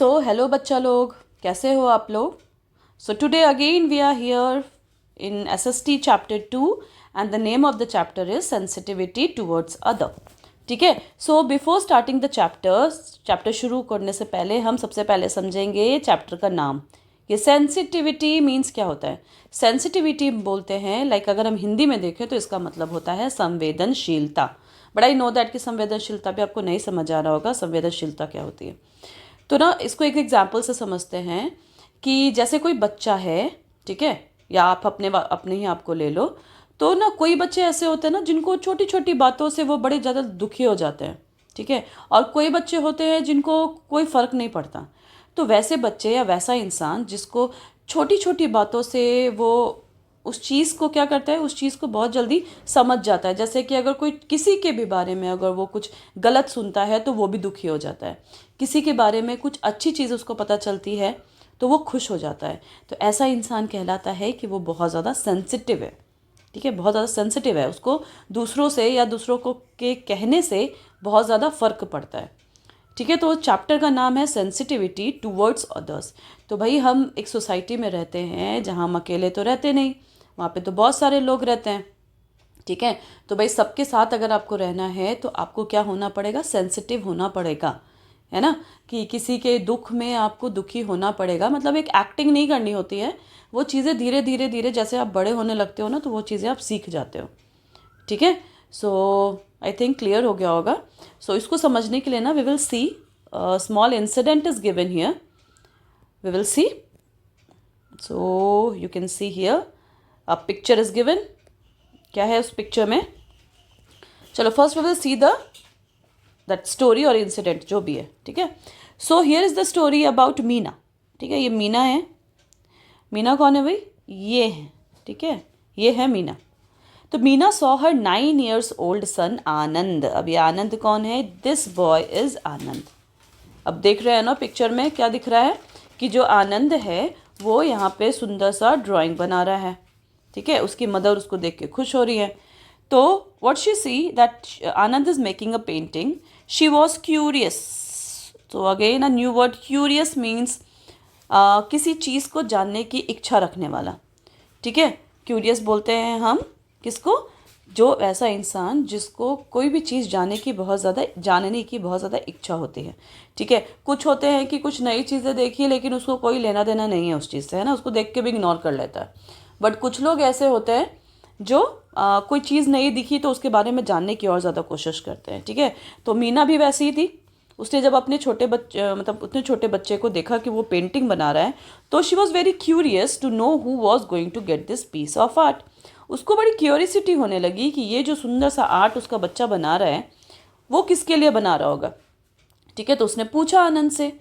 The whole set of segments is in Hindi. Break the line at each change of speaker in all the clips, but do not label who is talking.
तो हेलो बच्चा लोग, कैसे हो आप लोग। So today again we are here in SST chapter 2 and the name of the chapter is sensitivity towards other. ठीक है। सो बिफोर स्टार्टिंग द चैप्टर शुरू करने से पहले हम सबसे पहले समझेंगे चैप्टर का नाम। ये सेंसिटिविटी मीन्स क्या होता है। सेंसिटिविटी बोलते हैं अगर हम हिंदी में देखें तो इसका मतलब होता है संवेदनशीलता। बट आई नो दैट कि संवेदनशीलता भी आपको नहीं समझ आ रहा होगा संवेदनशीलता क्या होती है। तो ना इसको एक एग्जाम्पल से समझते हैं कि जैसे कोई बच्चा है, ठीक है, या आप अपने ही आपको ले लो। तो ना कोई बच्चे ऐसे होते हैं ना जिनको छोटी छोटी बातों से वो बड़े ज़्यादा दुखी हो जाते हैं, ठीक है। और कोई बच्चे होते हैं जिनको कोई फ़र्क नहीं पड़ता। तो वैसे बच्चे या वैसा इंसान जिसको छोटी छोटी बातों से वो उस चीज़ को क्या करता है, उस चीज़ को बहुत जल्दी समझ जाता है। जैसे कि अगर कोई किसी के भी बारे में अगर वो कुछ गलत सुनता है तो वो भी दुखी हो जाता है। किसी के बारे में कुछ अच्छी चीज़ उसको पता चलती है तो वो खुश हो जाता है। तो ऐसा इंसान कहलाता है कि वो बहुत ज़्यादा सेंसिटिव है। ठीक है, बहुत ज़्यादा सेंसिटिव है, उसको दूसरों से या दूसरों को के कहने से बहुत ज़्यादा फ़र्क पड़ता है। ठीक है। तो चैप्टर का नाम है सेंसिटिविटी टूवर्ड्स अदर्स। तो भाई हम एक सोसाइटी में रहते हैं जहाँ हम अकेले तो रहते नहीं, वहाँ पे तो बहुत सारे लोग रहते हैं। ठीक है। तो भाई सबके साथ अगर आपको रहना है तो आपको क्या होना पड़ेगा, सेंसिटिव होना पड़ेगा, है ना। कि किसी के दुख में आपको दुखी होना पड़ेगा, मतलब एक एक्टिंग नहीं करनी होती है। वो चीज़ें धीरे धीरे धीरे जैसे आप बड़े होने लगते हो ना तो वो चीज़ें आप सीख जाते हो। ठीक है। सो आई थिंक क्लियर हो गया होगा। सो इसको समझने के लिए ना we will see small incident is given here. We will see. So you can see here a picture is given. क्या है उस पिक्चर में, चलो first we will see the that story और इंसिडेंट जो भी है। ठीक है। So here is the story about Meena. ठीक है, ये मीना है। मीना कौन है भाई, ये है। ठीक है, ये है मीना। तो Meena saw her 9 years old सन आनंद। अब ये आनंद कौन है, दिस बॉय इज आनंद। अब देख रहे हैं ना पिक्चर में क्या दिख रहा है कि जो आनंद है वो यहाँ पे सुंदर सा ड्राइंग बना रहा है। ठीक है, उसकी मदर उसको देख के खुश हो रही है। तो what she see that Anand is making a painting, she was curious. तो again a new word, curious means किसी चीज़ को जानने की इच्छा रखने वाला। ठीक है, क्यूरियस बोलते हैं हम किसको, जो ऐसा इंसान जिसको कोई भी चीज़ जानने की बहुत ज़्यादा इच्छा होती है। ठीक है, कुछ होते हैं कि कुछ नई चीज़ें देखी लेकिन उसको कोई लेना देना नहीं है उस चीज़ से, है ना, उसको देख के भी इग्नोर कर लेता है। बट कुछ लोग ऐसे होते हैं जो कोई चीज़ नहीं दिखी तो उसके बारे में जानने की और ज़्यादा कोशिश करते हैं। ठीक है, तो मीना भी वैसी ही थी। उसने जब अपने छोटे बच्चे उतने छोटे बच्चे को देखा कि वो पेंटिंग बना रहा है तो she was very curious to know who was going to get this piece of art. उसको बड़ी क्यूरियसिटी होने लगी कि ये जो सुंदर सा आर्ट उसका बच्चा बना रहा है वो किसके लिए बना रहा होगा। ठीक है, तो उसने पूछा आनंद से।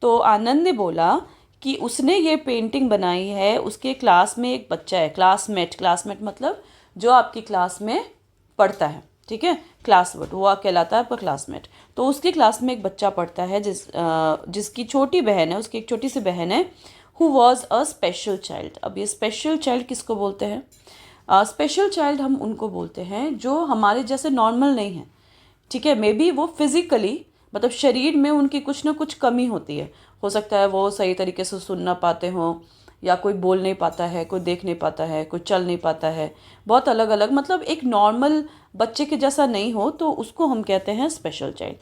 तो आनंद ने बोला कि उसने ये पेंटिंग बनाई है, उसके क्लास में एक बच्चा है, क्लासमेट। क्लासमेट मतलब जो आपकी क्लास में पढ़ता है। ठीक है, क्लासमेट वो कहलाता है आपका क्लासमेट। तो उसकी क्लास में एक बच्चा पढ़ता है जिसकी छोटी बहन है, उसकी एक छोटी सी बहन है, who was a special child. अब ये स्पेशल चाइल्ड किसको बोलते हैं, स्पेशल चाइल्ड हम उनको बोलते हैं जो हमारे जैसे नॉर्मल नहीं है। ठीक है, मे बी वो फिज़िकली मतलब शरीर में उनकी कुछ ना कुछ कमी होती है। हो सकता है वो सही तरीके से सुन ना पाते हों, या कोई बोल नहीं पाता है, कोई देख नहीं पाता है, कोई चल नहीं पाता है, बहुत अलग अलग, मतलब एक नॉर्मल बच्चे के जैसा नहीं हो तो उसको हम कहते हैं स्पेशल चाइल्ड।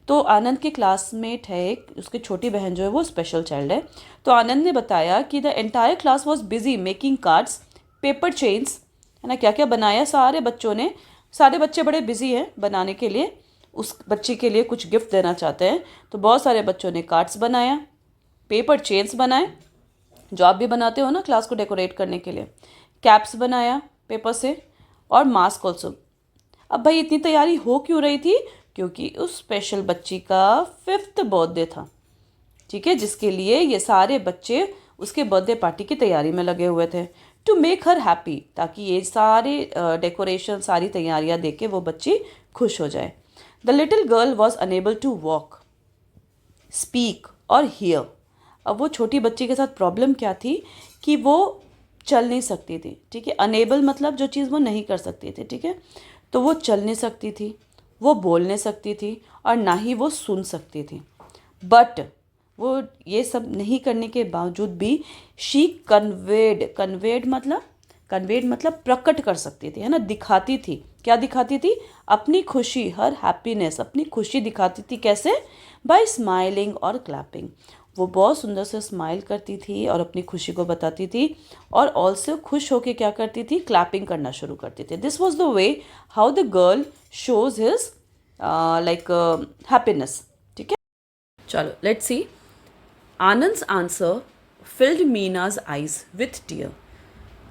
तो आनंद के क्लासमेट है एक, उसकी छोटी बहन जो है वो स्पेशल चाइल्ड है। तो आनंद ने बताया कि the entire class was busy making cards, paper chains, है ना, क्या क्या बनाया सारे बच्चों ने। सारे बच्चे बड़े बिजी हैं बनाने के लिए, उस बच्चे के लिए कुछ गिफ्ट देना चाहते हैं। तो बहुत सारे बच्चों ने कार्ड्स बनाया, पेपर चेन्स बनाए जो आप भी बनाते हो ना क्लास को डेकोरेट करने के लिए, कैप्स बनाया पेपर से, और मास्क ऑल्सो। अब भाई इतनी तैयारी हो क्यों रही थी, क्योंकि उस स्पेशल बच्ची का 5th बर्थडे था। ठीक है, जिसके लिए ये सारे बच्चे उसके बर्थडे पार्टी की तैयारी में लगे हुए थे, टू मेक हर हैप्पी, ताकि ये सारे डेकोरेशन सारी तैयारियां देख के वो बच्ची खुश हो जाए। The little girl was unable to walk, speak और हियर। अब वो छोटी बच्ची के साथ प्रॉब्लम क्या थी कि वो चल नहीं सकती थी। ठीक है, अनेबल मतलब जो चीज़ वो नहीं कर सकती थी। ठीक है, तो वो चल नहीं सकती थी, वो बोल नहीं सकती थी, और ना ही वो सुन सकती थी। बट वो ये सब नहीं करने के बावजूद भी शी कन्वेड मतलब प्रकट कर सकती थी, है ना, दिखाती थी। क्या दिखाती थी? अपनी खुशी, हर हैप्पीनेस, अपनी खुशी दिखाती थी। कैसे? बाय स्माइलिंग और क्लैपिंग। वो बहुत सुंदर से स्माइल करती थी और अपनी खुशी को बताती थी, और ऑल्सो खुश होके क्या करती थी? क्लैपिंग करना शुरू करती थी। This was the way how the girl shows his like happiness. ठीक है, चलो let's see. Anand's answer filled Meena's eyes with tear.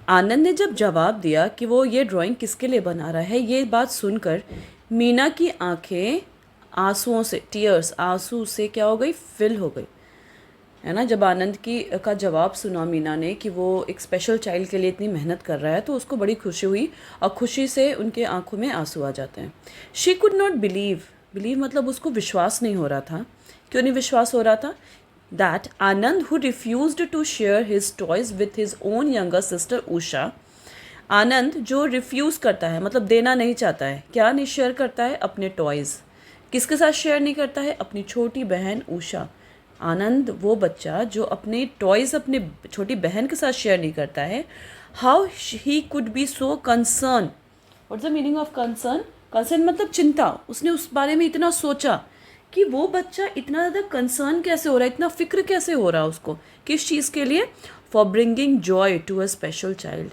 Anand ने जब जवाब दिया कि वो ये ड्राइंग किसके लिए बना रहा है, ये बात सुनकर मीना की आंखें आंसुओं से, टीयर्स, आंसू से क्या हो गई? फिल हो गई, है ना। जब आनंद का जवाब सुना मीना ने कि वो एक स्पेशल चाइल्ड के लिए इतनी मेहनत कर रहा है, तो उसको बड़ी खुशी हुई, और खुशी से उनके आंखों में आंसू आ जाते हैं। शी कुड नॉट बिलीव मतलब उसको विश्वास नहीं हो रहा था। क्यों नहीं विश्वास हो रहा था? That Anand who refused to share his toys with his own younger sister Usha, Anand जो रिफ्यूज़ करता है मतलब देना नहीं चाहता है, क्या नहीं शेयर करता है? अपने टॉयज़। किसके साथ शेयर नहीं करता है? अपनी छोटी बहन उषा। आनंद वो बच्चा जो अपने टॉयज़ अपने छोटी बहन के साथ शेयर नहीं करता है। How he could be so concern. What's the meaning of concern? Concern मतलब चिंता। उसने उस बारे में इतना सोचा कि वो बच्चा इतना ज़्यादा कंसर्न कैसे हो रहा है, इतना फिक्र कैसे हो रहा है उसको, किस चीज़ के लिए? For bringing joy to a special child.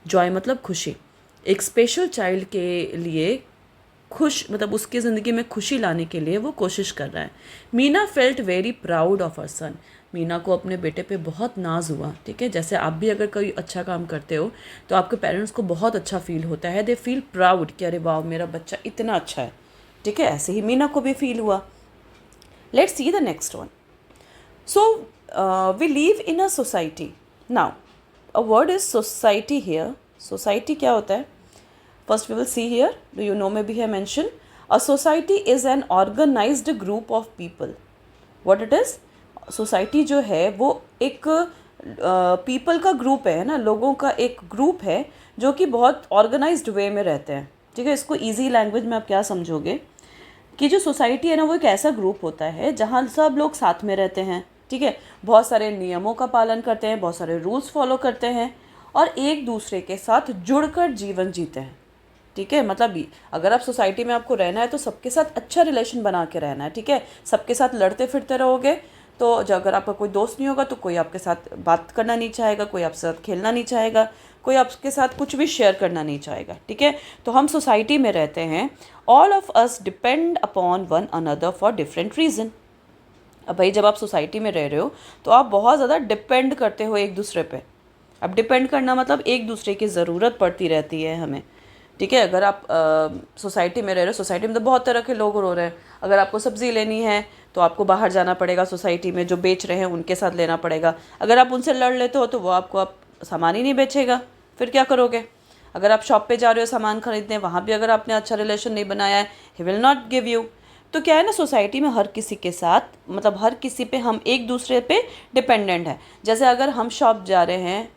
Joy मतलब खुशी। एक स्पेशल चाइल्ड के लिए खुश मतलब उसकी ज़िंदगी में खुशी लाने के लिए वो कोशिश कर रहा है। Meena felt very proud of her son. Meena को अपने बेटे पे बहुत नाज हुआ। ठीक है, जैसे आप भी अगर कोई अच्छा काम करते हो तो आपके पेरेंट्स को बहुत अच्छा फील होता है। दे फील प्राउड कि अरे वाह मेरा बच्चा इतना अच्छा है। ठीक है, ऐसे ही मीना को भी फील हुआ। Let's see the next one. So we live in a society. Now a word is society here. Society क्या होता है? First we will see here. Do you know, maybe I mentioned, a society is an organized group of people. What it is? Society जो है वो एक people का ग्रुप है ना, लोगों का एक ग्रुप है जो कि बहुत ऑर्गेनाइज्ड वे में रहते हैं। ठीक है, इसको इजी लैंग्वेज में आप क्या समझोगे कि जो सोसाइटी है ना वो एक ऐसा ग्रुप होता है जहाँ सब लोग साथ में रहते हैं। ठीक है, बहुत सारे नियमों का पालन करते हैं, बहुत सारे रूल्स फॉलो करते हैं, और एक दूसरे के साथ जुड़कर जीवन जीते हैं। ठीक है, मतलब अगर आप सोसाइटी में आपको रहना है तो सबके साथ अच्छा रिलेशन बना के रहना है। ठीक है, सबके साथ लड़ते फिरते रहोगे तो अगर आपका कोई दोस्त नहीं होगा तो कोई आपके साथ बात करना नहीं चाहेगा, कोई आपके साथ खेलना नहीं चाहेगा, कोई आपके साथ कुछ भी शेयर करना नहीं चाहेगा। ठीक है, तो हम सोसाइटी में रहते हैं। All of us depend upon one another for different reason. अब भाई जब आप सोसाइटी में रह रहे हो तो आप बहुत ज़्यादा डिपेंड करते हो एक दूसरे पे। अब डिपेंड करना मतलब एक दूसरे की ज़रूरत पड़ती रहती है हमें। ठीक है, अगर आप सोसाइटी में रह रहे हो, सोसाइटी में तो बहुत तरह के लोग रो रहे हैं। अगर आपको सब्ज़ी लेनी है तो आपको बाहर जाना पड़ेगा, सोसाइटी में जो बेच रहे हैं उनके साथ लेना पड़ेगा। अगर आप उनसे लड़ लेते हो तो वो आपको आप सामान ही नहीं बेचेगा, फिर क्या करोगे? अगर आप शॉप पे जा रहे हो सामान खरीदने, वहाँ भी अगर आपने अच्छा रिलेशन नहीं बनाया है, he will not give you. तो क्या है ना, सोसाइटी में हर किसी के साथ मतलब हर किसी पे हम एक दूसरे पे डिपेंडेंट है। जैसे अगर हम शॉप जा रहे हैं,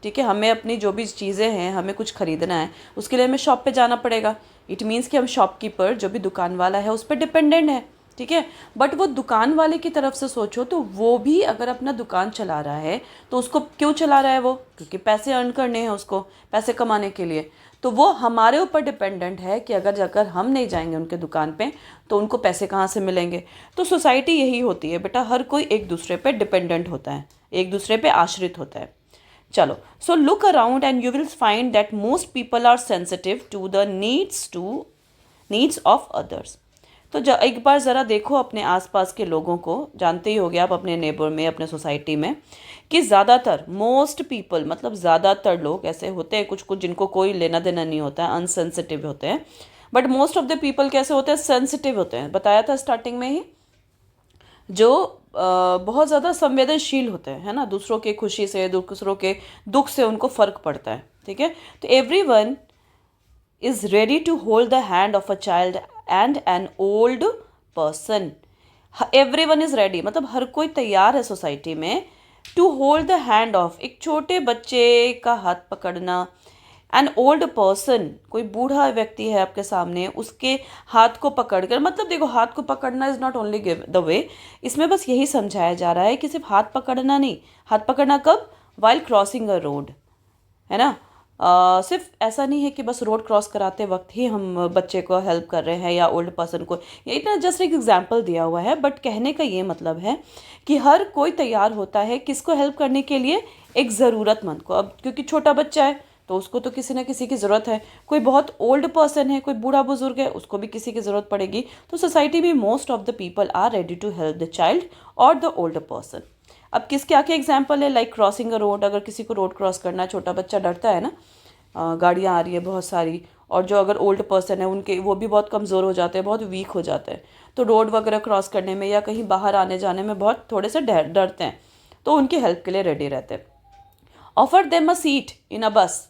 ठीक है, हमें अपनी जो भी चीज़ें हैं, हमें कुछ ख़रीदना है, उसके लिए हमें शॉप पे जाना पड़ेगा। इट मीन्स कि हम शॉपकीपर जो भी दुकान वाला है उस पर डिपेंडेंट है। ठीक है, बट वो दुकान वाले की तरफ से सोचो तो वो भी अगर अपना दुकान चला रहा है तो उसको क्यों चला रहा है? वो क्योंकि पैसे अर्न करने हैं, उसको पैसे कमाने के लिए। तो वो हमारे ऊपर डिपेंडेंट है कि अगर हम नहीं जाएंगे उनके दुकान पे तो उनको पैसे कहाँ से मिलेंगे। तो सोसाइटी यही होती है बेटा, हर कोई एक दूसरे पे डिपेंडेंट होता है, एक दूसरे पे आश्रित होता है। चलो, so look around and you will find that most people are sensitive to the needs of others. तो एक बार ज़रा देखो अपने आसपास के लोगों को, जानते ही होगे आप अपने नेबर में, अपने सोसाइटी में, कि ज़्यादातर मोस्ट पीपल मतलब ज़्यादातर लोग ऐसे होते हैं, कुछ कुछ जिनको कोई लेना देना नहीं होता है, अनसेंसिटिव होते हैं, but most of the people कैसे होते हैं? सेंसिटिव होते हैं। बताया था स्टार्टिंग में ही, जो बहुत ज़्यादा संवेदनशील होते हैं, है ना, दूसरों की खुशी से, दूसरों के दुख से उनको फ़र्क पड़ता है। ठीक है, तो everyone is ready to hold the hand of a child and an old person. Everyone is ready मतलब हर कोई तैयार है सोसाइटी में to hold the hand of, एक छोटे बच्चे का हाथ पकड़ना, एन ओल्ड पर्सन, कोई बूढ़ा व्यक्ति है आपके सामने, उसके हाथ को पकड़कर, मतलब देखो हाथ को पकड़ना is not only give the way, इसमें बस यही समझाया जा रहा है कि सिर्फ हाथ पकड़ना नहीं, हाथ पकड़ना कब, वाइल क्रॉसिंग अ रोड, है ना। सिर्फ ऐसा नहीं है कि बस रोड क्रॉस कराते वक्त ही हम बच्चे को हेल्प कर रहे हैं या ओल्ड पर्सन को, ये इतना जस्ट एक एग्जांपल दिया हुआ है, बट कहने का ये मतलब है कि हर कोई तैयार होता है किसको हेल्प करने के लिए, एक ज़रूरतमंद को। अब क्योंकि छोटा बच्चा है तो उसको तो किसी ना किसी की ज़रूरत है, कोई बहुत ओल्ड पर्सन है, कोई बूढ़ा बुजुर्ग है, उसको भी किसी की ज़रूरत पड़ेगी। तो सोसाइटी में most of the people are ready to help the child और द ओल्ड पर्सन। अब किसके आके एग्जाम्पल है, लाइक क्रॉसिंग अ रोड, अगर किसी को रोड क्रॉस करना है, छोटा बच्चा डरता है ना, गाड़ियाँ आ रही है बहुत सारी, और जो अगर ओल्ड पर्सन है उनके वो भी बहुत कमज़ोर हो जाते हैं, बहुत वीक हो जाते हैं, तो रोड वगैरह क्रॉस करने में या कहीं बाहर आने जाने में बहुत थोड़े से डरते हैं, तो उनकी हेल्प के लिए रेडी रहते हैं। ऑफर देम अ सीट इन अ बस।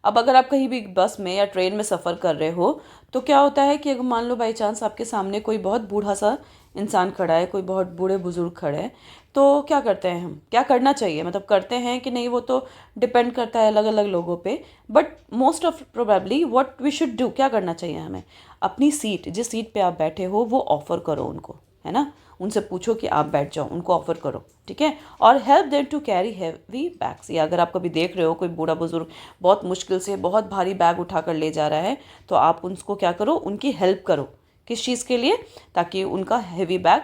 अब अगर आप कहीं भी बस में या ट्रेन में सफ़र कर रहे हो तो क्या होता है कि अगर मान लो बाई चांस आपके सामने कोई बहुत बूढ़ा सा इंसान खड़ा है, कोई बहुत बूढ़े बुजुर्ग खड़े हैं, तो क्या करते हैं हम, क्या करना चाहिए, मतलब करते हैं कि नहीं वो तो डिपेंड करता है अलग अलग लोगों पे, but most of probably what we should do, क्या करना चाहिए हमें, अपनी सीट, जिस सीट पे आप बैठे हो वो ऑफ़र करो उनको, है ना, उनसे पूछो कि आप बैठ जाओ, उनको ऑफ़र करो, ठीक है। और help them to carry heavy bags, या अगर आप कभी देख रहे हो कोई बूढ़ा बुजुर्ग बहुत मुश्किल से बहुत भारी बैग उठा कर ले जा रहा है, तो आप उनको क्या करो, उनकी हेल्प करो, किस चीज़ के लिए, ताकि उनका हैवी बैग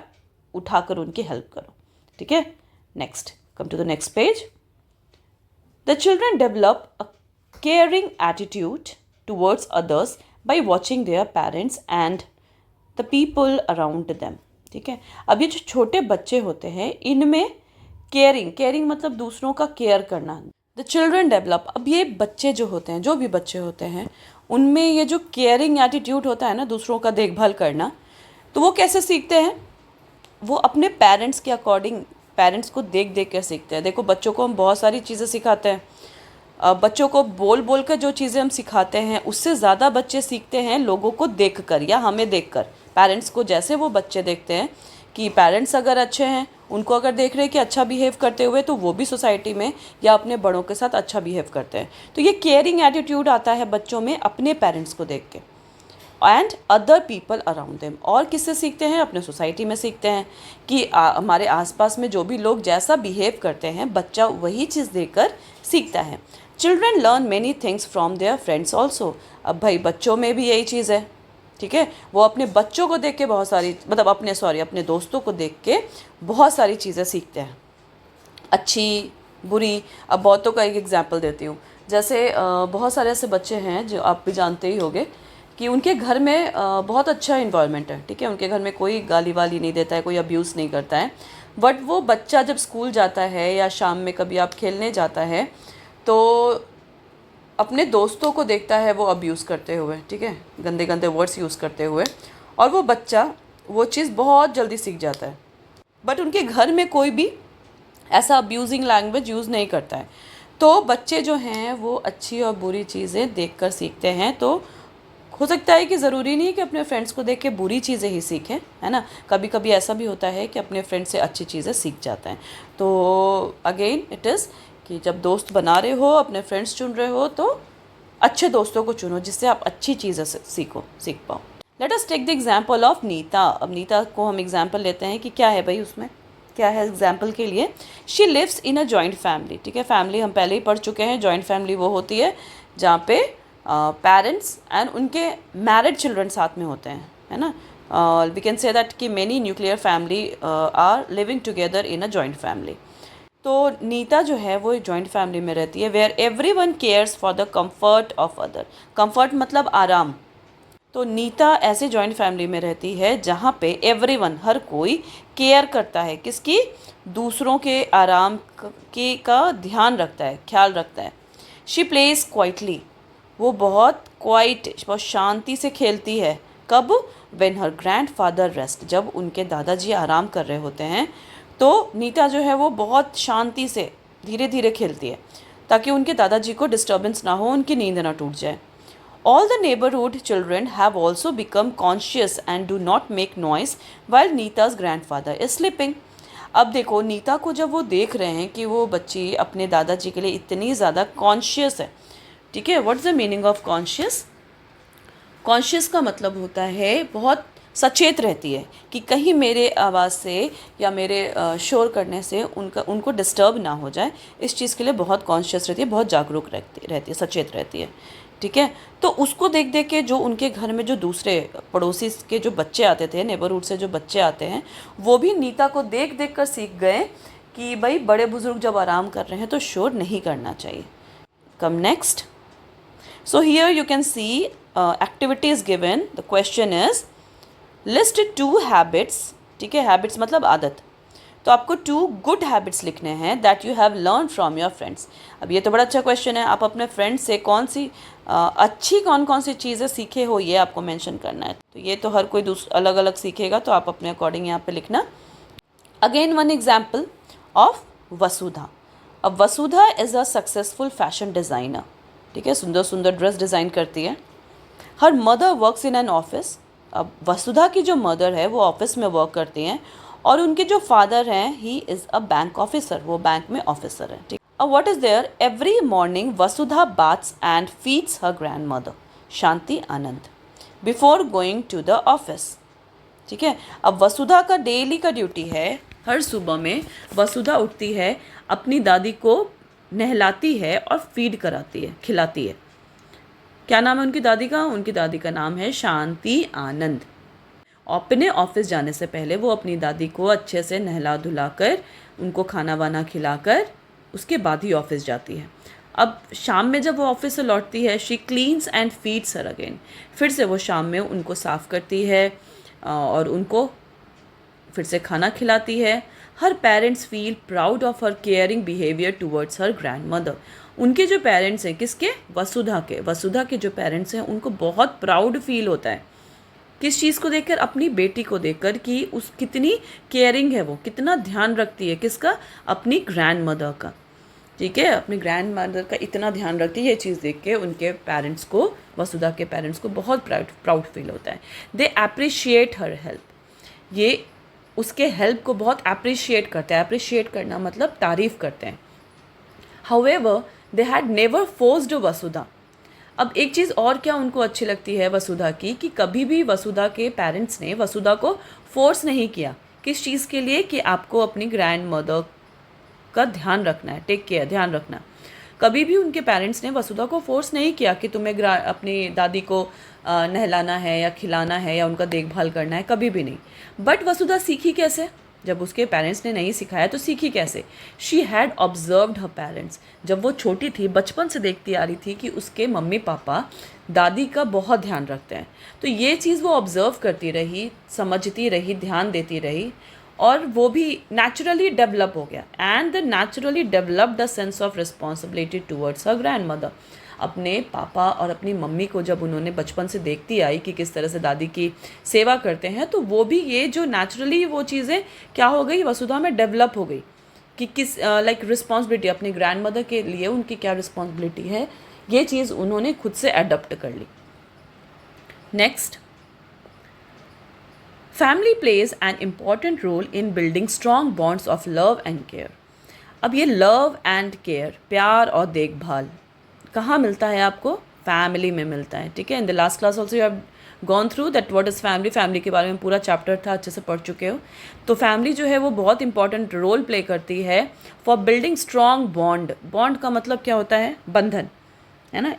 उठाकर उनकी हेल्प करो, ठीक है। Next, come to the next page. The children develop a caring attitude towards others by watching their parents and the people around them, ठीक है। अब ये जो छोटे बच्चे होते हैं इनमें केयरिंग मतलब दूसरों का केयर करना, द चिल्ड्रन डेवलप, अब ये बच्चे जो होते हैं, जो भी बच्चे होते हैं, उनमें ये जो केयरिंग एटीट्यूड होता है ना, दूसरों का देखभाल करना, तो वो कैसे सीखते हैं, वो अपने पेरेंट्स के अकॉर्डिंग, पेरेंट्स को देख देख कर सीखते हैं। देखो बच्चों को हम बहुत सारी चीज़ें सिखाते हैं, बच्चों को बोल बोल कर जो चीज़ें हम सिखाते हैं उससे ज़्यादा बच्चे सीखते हैं लोगों को देख कर या हमें देख कर। पेरेंट्स को जैसे वो बच्चे देखते हैं कि पेरेंट्स अगर अच्छे हैं, उनको अगर देख रहे हैं कि अच्छा बिहेव करते हुए, तो वो भी सोसाइटी में या अपने बड़ों के साथ अच्छा बिहेव करते हैं। तो ये केयरिंग एटीट्यूड आता है बच्चों में अपने पेरेंट्स को देख के, and other people around them, और किससे सीखते हैं, अपने सोसाइटी में सीखते हैं कि हमारे आसपास में जो भी लोग जैसा बिहेव करते हैं बच्चा वही चीज़ देखकर सीखता है। Children learn many things from their friends also. अब भाई बच्चों में भी यही चीज़ है, ठीक है, वो अपने बच्चों को देख के बहुत सारी, मतलब अपने दोस्तों को देख के बहुत सारी चीज़ें सीखते हैं, अच्छी बुरी। अब बहुतों का एक एग्जांपल देती हूँ, जैसे बहुत सारे ऐसे बच्चे हैं जो आप भी जानते ही होंगे कि उनके घर में बहुत अच्छा इन्वायरमेंट है, ठीक है, उनके घर में कोई गाली वाली नहीं देता है, कोई अब्यूज़ नहीं करता है, बट वो बच्चा जब स्कूल जाता है या शाम में कभी आप खेलने जाता है तो अपने दोस्तों को देखता है वो अब्यूज़ करते हुए, ठीक है, गंदे गंदे वर्ड्स यूज़ करते हुए, और वो बच्चा वो चीज़ बहुत जल्दी सीख जाता है, बट उनके घर में कोई भी ऐसा अब्यूजिंग लैंग्वेज यूज़ नहीं करता है। तो बच्चे जो हैं वो अच्छी और बुरी चीज़ें देखकर सीखते हैं। तो हो सकता है कि ज़रूरी नहीं है कि अपने फ्रेंड्स को देख के बुरी चीज़ें ही सीखें, है ना, कभी कभी ऐसा भी होता है कि अपने फ्रेंड से अच्छी चीज़ें सीख जाते हैं। तो अगेन इट इज़ कि जब दोस्त बना रहे हो, अपने फ्रेंड्स चुन रहे हो, तो अच्छे दोस्तों को चुनो जिससे आप अच्छी चीज़ें सीख पाओ। Let us take the example of Neeta. अब नीता को हम एग्जाम्पल लेते हैं कि क्या है भाई, उसमें क्या है एग्जाम्पल के लिए। She lives in a joint family, ठीक है, फैमिली हम पहले ही पढ़ चुके हैं, जॉइंट फैमिली वो होती है जहाँ पे पेरेंट्स एंड उनके मैरिड चिल्ड्रन साथ में होते हैं, है ना। वी कैन से दैट कि many nuclear family are living together in a joint family. तो नीता जो है वो जॉइंट फैमिली में रहती है, where every one cares for the comfort of other. Comfort मतलब आराम। तो नीता ऐसे जॉइंट फैमिली में रहती है जहाँ पे एवरीवन, हर कोई केयर करता है, किसकी, दूसरों के आराम का ध्यान रखता है, ख्याल रखता है। शी प्लेज क्वाइटली, वो बहुत क्वाइट, बहुत शांति से खेलती है। कब, व्हेन हर ग्रैंडफादर रेस्ट, जब उनके दादाजी आराम कर रहे होते हैं तो नीता जो है वो बहुत शांति से धीरे धीरे खेलती है ताकि उनके दादाजी को डिस्टर्बेंस ना हो, उनकी नींद ना टूट जाए। All the neighborhood children have also become conscious and do not make noise while Neeta's grandfather is sleeping. अब देखो नीता को जब वो देख रहे हैं कि वो बच्ची अपने दादाजी के लिए इतनी ज़्यादा कॉन्शियस है, ठीक है, what's the meaning of conscious? Conscious का मतलब होता है बहुत सचेत रहती है कि कहीं मेरे आवाज़ से या मेरे शोर करने से उनको डिस्टर्ब ना हो जाए, इस चीज़ के लिए बहुत कॉन्शियस रहती है, बहुत जागरूक रहती है, सचेत रहती है। ठीक है, तो उसको देख देख के जो उनके घर में जो दूसरे पड़ोसी के जो बच्चे आते थे, नेबरहुड से जो बच्चे आते हैं, वो भी नीता को देख देख कर सीख गए कि भाई बड़े बुजुर्ग जब आराम कर रहे हैं तो शोर नहीं करना चाहिए। कम next. So here you can see activities given. The question is list 2 habits. ठीक है, habits मतलब आदत. तो आपको 2 good habits लिखने हैं that you have learned from your friends. अब ये तो बड़ा अच्छा क्वेश्चन है, आप अपने फ्रेंड्स से कौन सी अच्छी कौन कौन सी चीज़ें सीखे हो ये आपको मेंशन करना है. तो ये तो हर कोई अलग अलग सीखेगा, तो आप अपने अकॉर्डिंग यहाँ पे लिखना. Again one example of Vasudha. अब Vasudha is a successful fashion designer. ठीक है, सुंदर सुंदर ड्रेस डिज़ाइन करती है. Her mother works in an office. अब वसुधा की जो मदर है वो ऑफिस में वर्क करती हैं, और उनके जो फादर हैं he is a bank officer, वो बैंक में ऑफिसर है. ठीक. अब what is there? Every morning Vasudha baths and feeds her grand mother Shanti Anand before going to the office. ठीक है, अब वसुधा का डेली का ड्यूटी है, हर सुबह में वसुधा उठती है, अपनी दादी को नहलाती है और फीड कराती है, खिलाती है. क्या नाम है उनकी दादी का? उनकी दादी का नाम है शांति आनंद. अपने ऑफिस जाने से पहले वो अपनी दादी को अच्छे से नहला धुलाकर, उनको खाना वाना खिलाकर उसके बाद ही ऑफिस जाती है. अब शाम में जब वो ऑफिस से लौटती है, she cleans and feeds her again. फिर से वो शाम में उनको साफ़ करती है और उनको फिर से खाना खिलाती है. Her parents feel proud of her caring behaviour towards her grand mother. उनके जो पेरेंट्स हैं, किसके? वसुधा के जो पेरेंट्स हैं उनको बहुत प्राउड फील होता है. किस चीज़ को देखकर? अपनी बेटी को देखकर कि उस कितनी केयरिंग है, वो कितना ध्यान रखती है. किसका? अपनी ग्रैंड मदर का. ठीक है, अपनी ग्रैंड मदर का इतना ध्यान रखती है. ये चीज़ देख के उनके पेरेंट्स को, वसुधा के पेरेंट्स को बहुत प्राउड फील होता है. They appreciate her help. ये उसके हेल्प को बहुत अप्रिशिएट करते हैं. अप्रिशिएट करना मतलब तारीफ़ करते हैं. However they had never forced Vasudha. अब एक चीज़ और क्या उनको अच्छी लगती है वसुधा की, कि कभी भी वसुधा के पेरेंट्स ने वसुधा को फोर्स नहीं किया. किस चीज़ के लिए? कि आपको अपनी ग्रैंड मदर का ध्यान रखना है, टेक केयर, ध्यान रखना. कभी भी उनके पेरेंट्स ने वसुधा को फोर्स नहीं किया कि तुम्हें अपनी दादी को नहलाना है या खिलाना है या उनका देखभाल करना है, कभी भी नहीं. बट वसुधा सीखी कैसे? जब उसके पेरेंट्स ने नहीं सिखाया तो सीखी कैसे? She had observed her parents. जब वो छोटी थी, बचपन से देखती आ रही थी कि उसके मम्मी पापा दादी का बहुत ध्यान रखते हैं. तो ये चीज़ वो ऑब्ज़र्व करती रही, समझती रही, ध्यान देती रही, और वो भी नेचुरली डेवलप हो गया. And the naturally developed a sense of responsibility towards her grand mother. अपने पापा और अपनी मम्मी को जब उन्होंने बचपन से देखती आई कि किस तरह से दादी की सेवा करते हैं, तो वो भी ये जो नेचुरली वो चीज़ें क्या हो गई, वसुधा में डेवलप हो गई कि किस लाइक रिस्पॉन्सिबिलिटी अपनी ग्रैंड मदर के लिए उनकी क्या रिस्पॉन्सिबिलिटी है, ये चीज़ उन्होंने खुद से अडॉप्ट कर ली. Next, family plays an important role in building strong bonds of love and care. अब ये लव एंड केयर, प्यार और देखभाल कहाँ मिलता है आपको? फैमिली में मिलता है. ठीक है, in the last class also you have gone through that what is family. Family के बारे में पूरा चैप्टर था, अच्छे से पढ़ चुके हो. तो फैमिली जो है वो बहुत इंपॉर्टेंट रोल प्ले करती है for building strong bond. Bond का मतलब क्या होता है? बंधन, है ना.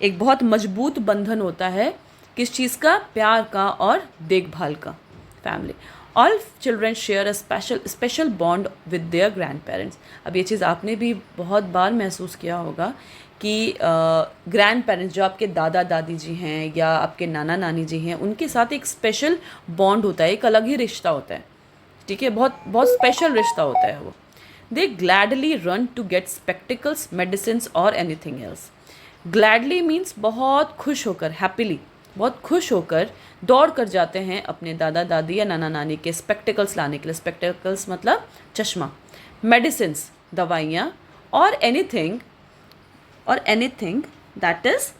एक बहुत मजबूत बंधन होता है. किस चीज़ का? प्यार का और देखभाल का. Family. All children share a special bond with their grand parents. अब ये चीज़ आपने भी बहुत बार महसूस किया होगा कि ग्रैंड पेरेंट्स जो आपके दादा दादी जी हैं या आपके नाना नानी जी हैं, उनके साथ एक स्पेशल बॉन्ड होता है, एक अलग ही रिश्ता होता है. ठीक है, बहुत बहुत स्पेशल रिश्ता होता है वो. They gladly run to get spectacles, medicines और एनीथिंग एल्स. ग्लैडली मीन्स बहुत खुश होकर, हैप्पीली, बहुत खुश होकर दौड़ कर जाते हैं अपने दादा दादी या नाना नानी के स्पेक्टिकल्स लाने के लिए. स्पेक्टिकल्स मतलब चश्मा. मेडिसिन्स दवाइयाँ, और एनीथिंग दैट इज़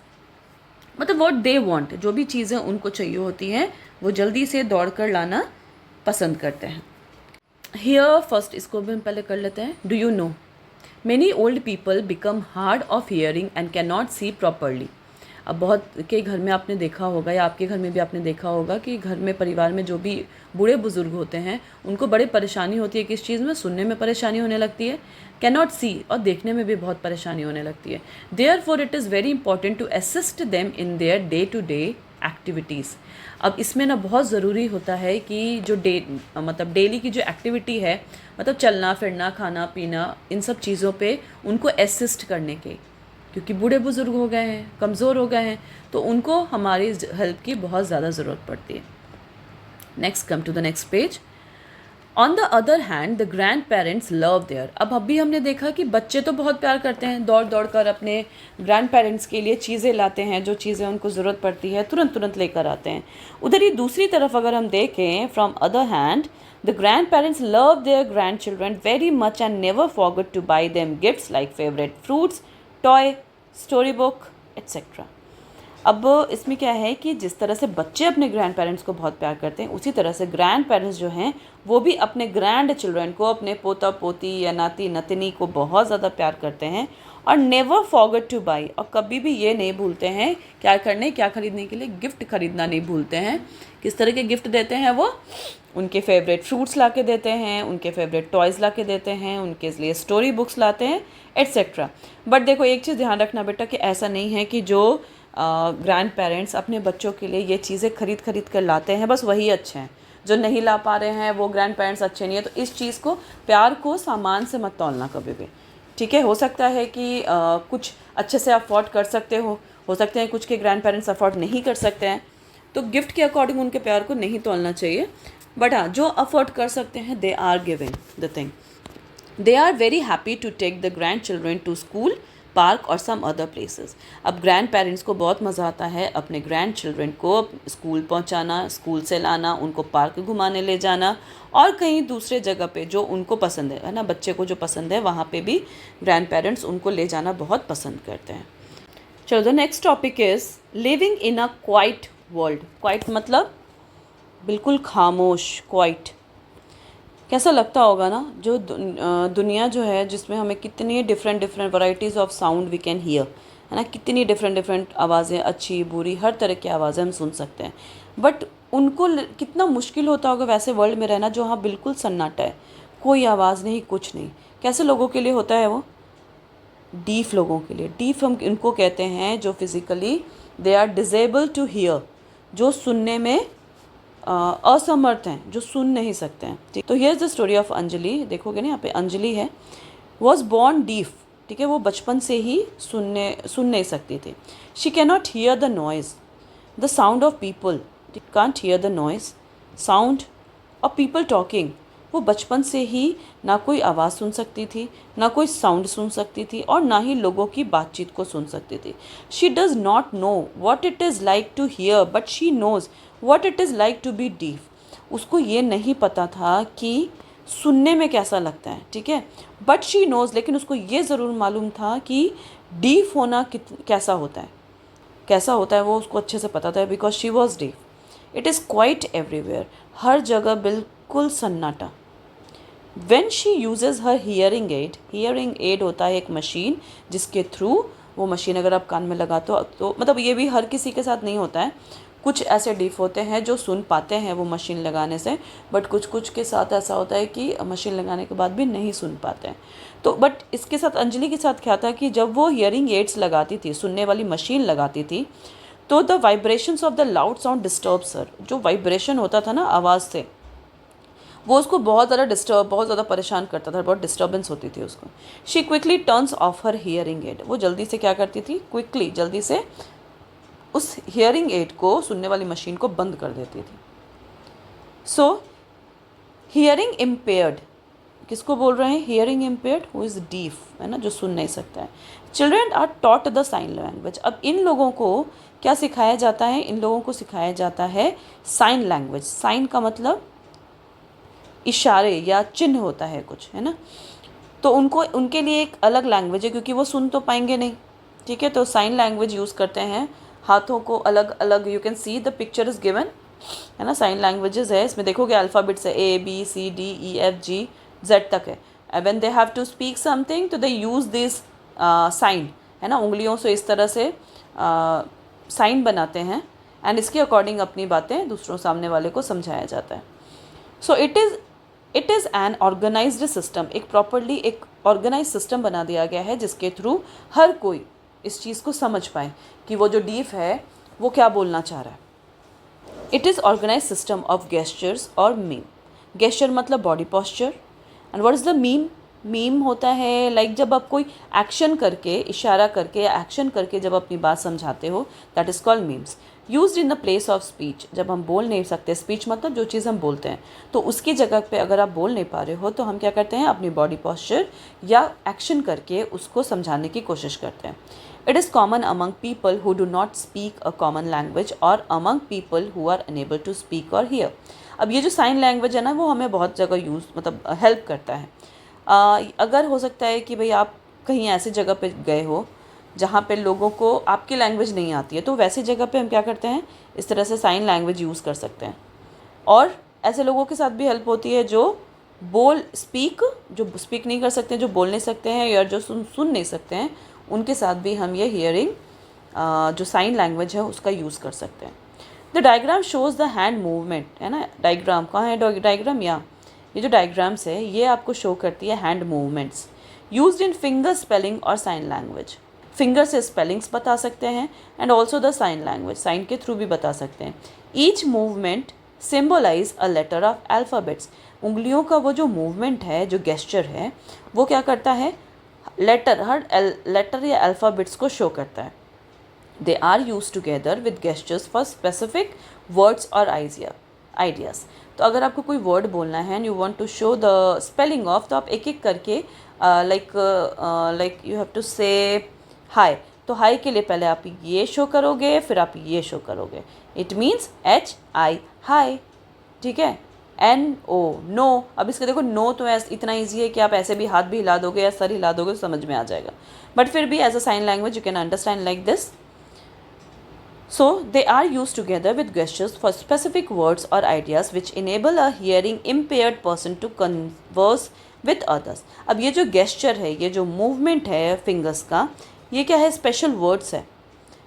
मतलब व्हाट दे वांट, जो भी चीज़ें उनको चाहिए होती हैं वो जल्दी से दौड़ कर लाना पसंद करते हैं. हियर फर्स्ट इसको भी हम पहले कर लेते हैं. Do you no? Many old people become hard of hearing and cannot see properly. अब बहुत के घर में आपने देखा होगा या आपके घर में भी आपने देखा होगा कि घर में परिवार में जो भी बूढ़े बुजुर्ग होते हैं उनको बड़ी परेशानी होती है किस चीज़ में, सुनने में परेशानी होने लगती है, कैनॉट सी, और देखने में भी बहुत परेशानी होने लगती है. Therefore it is very important to assist them in their day to day activities. अब इसमें ना बहुत ज़रूरी होता है कि जो मतलब डेली की जो एक्टिविटी है, मतलब चलना फिरना खाना पीना, इन सब चीज़ों पे उनको असिस्ट करने के, क्योंकि बूढ़े बुजुर्ग हो गए हैं, कमज़ोर हो गए हैं, तो उनको हमारी हेल्प की बहुत ज़्यादा ज़रूरत पड़ती है. Next, come to the next page. On the other hand the grandparents love their. अब अभी हमने देखा कि बच्चे तो बहुत प्यार करते हैं, दौड़ दौड़ कर अपने ग्रैंड पेरेंट्स के लिए चीज़ें लाते हैं, जो चीज़ें उनको ज़रूरत पड़ती है तुरंत तुरंत लेकर आते हैं. उधर ही दूसरी तरफ अगर हम देखें, from other hand the grandparents love their grandchildren very much and never forget to buy them gifts like favourite fruits, toy, story book etcetera. अब इसमें क्या है कि जिस तरह से बच्चे अपने ग्रैंड पेरेंट्स को बहुत प्यार करते हैं, उसी तरह से ग्रैंड पेरेंट्स जो हैं वो भी अपने ग्रैंड चिल्ड्रन को, अपने पोता पोती या नाती नतनी को बहुत ज़्यादा प्यार करते हैं. और नेवर फॉरगेट टू बाई, और कभी भी ये नहीं भूलते हैं क्या खरीदने के लिए, गिफ्ट खरीदना नहीं भूलते हैं. किस तरह के गिफ्ट देते हैं वो, उनके फेवरेट फ्रूट्स ला के देते हैं, उनके फेवरेट टॉयज़ ला के देते हैं, उनके लिए स्टोरी बुक्स लाते हैं एट्सेट्रा. बट देखो एक चीज़ ध्यान रखना बेटा कि ऐसा नहीं है कि जो ग्रैंड पेरेंट्स अपने बच्चों के लिए ये चीज़ें खरीद कर लाते हैं बस वही अच्छे हैं, जो नहीं ला पा रहे हैं वो ग्रैंड पेरेंट्स अच्छे नहीं है. तो इस चीज़ को, प्यार को सामान से मत तौलना कभी भी, ठीक है. हो सकता है कि कुछ अच्छे से अफोर्ड कर सकते हो सकते हैं कुछ के ग्रैंड पेरेंट्स अफोर्ड नहीं कर सकते हैं, तो गिफ्ट के अकॉर्डिंग उनके प्यार को नहीं तौलना चाहिए. बट हाँ, जो अफोर्ड कर सकते हैं they are giving the thing. They are very happy to take the grandchildren to school, park और सम अदर प्लेसेस. अब ग्रैंड पेरेंट्स को बहुत मज़ा आता है अपने ग्रैंड चिल्ड्रन को स्कूल पहुंचाना, स्कूल से लाना, उनको पार्क घुमाने ले जाना, और कहीं दूसरे जगह पे जो उनको पसंद है ना, बच्चे को जो पसंद है वहाँ पे भी ग्रैंड पेरेंट्स उनको ले जाना बहुत पसंद करते हैं. चलो, the next topic is living in a quiet world. Quite मतलब बिल्कुल खामोश, क्वाइट. कैसा लगता होगा ना, जो दुनिया जो है जिसमें हमें कितनी different varieties of sound we can hear, है ना, कितनी डिफरेंट आवाज़ें, अच्छी बुरी हर तरह की आवाज़ें हम सुन सकते हैं. बट उनको कितना मुश्किल होता होगा वैसे वर्ल्ड में रहना जहाँ बिल्कुल सन्नाटा है, कोई आवाज़ नहीं, कुछ नहीं. कैसे लोगों के लिए होता है वो, डीफ लोगों के लिए. डीफ हम इनको कहते हैं जो physically they are disable to hear, जो सुनने में असमर्थ हैं, जो सुन नहीं सकते हैं. ठीक, तो here is the story of Anjali. देखोगे ना यहाँ पे अंजलि है, वॉज बॉर्न डीफ. ठीक है, वो बचपन से ही सुन नहीं सकती थी. She can not here the noise, the sound of people. Can't hear the noise, sound of people talking. वो बचपन से ही ना कोई आवाज़ सुन सकती थी, ना कोई साउंड सुन सकती थी, और ना ही लोगों की बातचीत को सुन सकती थी. She does not know what it is like to hear, but she knows what it is like to be deaf. उसको ये नहीं पता था कि सुनने में कैसा लगता है, ठीक है, बट शी नोज़, लेकिन उसको ये ज़रूर मालूम था कि डीफ होना कैसा होता है वो उसको अच्छे से पता था, because she was deaf. It is quiet everywhere, हर जगह बिल्कुल सन्नाटा. When she uses her hearing aid होता है एक मशीन जिसके थ्रू, वो मशीन अगर आप कान में लगाते हो तो मतलब ये भी हर किसी के साथ नहीं होता है, कुछ ऐसे डीफ होते हैं जो सुन पाते हैं वो मशीन लगाने से, बट कुछ के साथ ऐसा होता है कि मशीन लगाने के बाद भी नहीं सुन पाते हैं. तो बट इसके साथ, अंजलि के साथ क्या था कि जब वो हियरिंग एड्स लगाती थी, सुनने वाली मशीन लगाती थी, तो the vibrations of the loud sound disturbs her. जो वाइब्रेशन होता था ना आवाज़ से, वो उसको बहुत ज़्यादा परेशान करता था, बहुत डिस्टर्बेंस होती थी उसको. She quickly turns of her hearing aid. वो जल्दी से क्या करती थी, जल्दी से उस हियरिंग एड को, सुनने वाली मशीन को बंद कर देती थी. सो हियरिंग इम्पेयर्ड, किसको बोल रहे हैं, hearing impaired who is deaf, है ना, जो सुन नहीं सकता है. Children are taught the sign language. अब इन लोगों को क्या सिखाया जाता है, इन लोगों को सिखाया जाता है साइन लैंग्वेज. साइन का मतलब इशारे या चिन्ह होता है कुछ, है ना. तो उनके लिए एक अलग लैंग्वेज है, क्योंकि वो सुन तो पाएंगे नहीं, ठीक है. तो साइन लैंग्वेज यूज़ करते हैं, हाथों को अलग अलग, you can see the picture is given, है ना. साइन लैंग्वेजेस है, इसमें देखोगे अल्फ़ाबेट्स है, A B C D E F G Z तक है. When they have to speak something तो दे यूज़ दिस साइन, है ना, उंगलियों से इस तरह से साइन बनाते हैं एंड इसके अकॉर्डिंग अपनी बातें दूसरों सामने वाले को समझाया जाता है. So it is an organised system. एक प्रॉपरली एक ऑर्गेनाइज सिस्टम बना दिया गया है जिसके थ्रू हर कोई इस चीज़ को समझ पाए कि वो जो डीफ है वो क्या बोलना चाह रहा है. It is organise system of gestures और मीम. गेस्चर मतलब body posture. And what is the mime? Mime होता है लाइक जब आप कोई एक्शन करके, इशारा करके या एक्शन करके जब अपनी बात समझाते हो, that is called memes. Used in the place of speech. जब हम बोल नहीं सकते, स्पीच मतलब जो चीज़ हम बोलते हैं, तो उसकी जगह पे अगर आप बोल नहीं पा रहे हो तो हम क्या करते हैं, अपनी बॉडी पॉस्चर या एक्शन करके उसको समझाने की कोशिश करते हैं. It is common among people who do not speak a common language or among people who are unable to speak और हियर. अब ये जो साइन लैंग्वेज है ना, वो हमें बहुत जगह यूज़ मतलब हेल्प करता है. अगर हो सकता है कि भाई आप कहीं ऐसी जगह पे गए हो जहाँ पे लोगों को आपकी लैंग्वेज नहीं आती है, तो वैसी जगह पे हम क्या करते हैं, इस तरह से साइन लैंग्वेज यूज़ कर सकते हैं. और ऐसे लोगों के साथ भी हेल्प होती है जो जो स्पीक नहीं कर सकते, जो बोल नहीं सकते हैं या जो सुन नहीं सकते हैं, उनके साथ भी हम ये हियरिंग जो साइन लैंग्वेज है उसका यूज़ कर सकते हैं. The diagram shows the hand movement, है ना. डायग्राम कहाँ है, डायग्राम या ये जो डायग्राम्स है ये आपको शो करती है hand movements used in finger spelling और साइन लैंग्वेज. फिंगर से स्पेलिंग्स बता सकते हैं and also the sign language, sign के थ्रू भी बता सकते हैं. Each movement symbolise a letter of alphabets. उंगलियों का वो जो मूवमेंट है, जो गेस्चर है, वो क्या करता है, हर लेटर या अल्फ़ाबेट्स को शो करता है. They are use together with gestures for specific words और आइडियाज़. तो अगर आपको कोई वर्ड बोलना है and you want to show the spelling of, तो आप एक एक करके like you have to say hi. तो हाई के लिए पहले आप ये शो करोगे, फिर आप ये शो करोगे. It means HI hi. ठीक है. NO no. अब इसके देखो, नो तो इतना ईजी है कि आप ऐसे भी हाथ भी हिला दोगे या सर हिला दोगे तो समझ में आ जाएगा, बट फिर भी as a sign language you can understand like this. So they are used together with gestures for specific words or ideas which enable a hearing impaired person to converse with others. अब ये जो gesture है, ये जो movement है fingers का, ये क्या है, special words है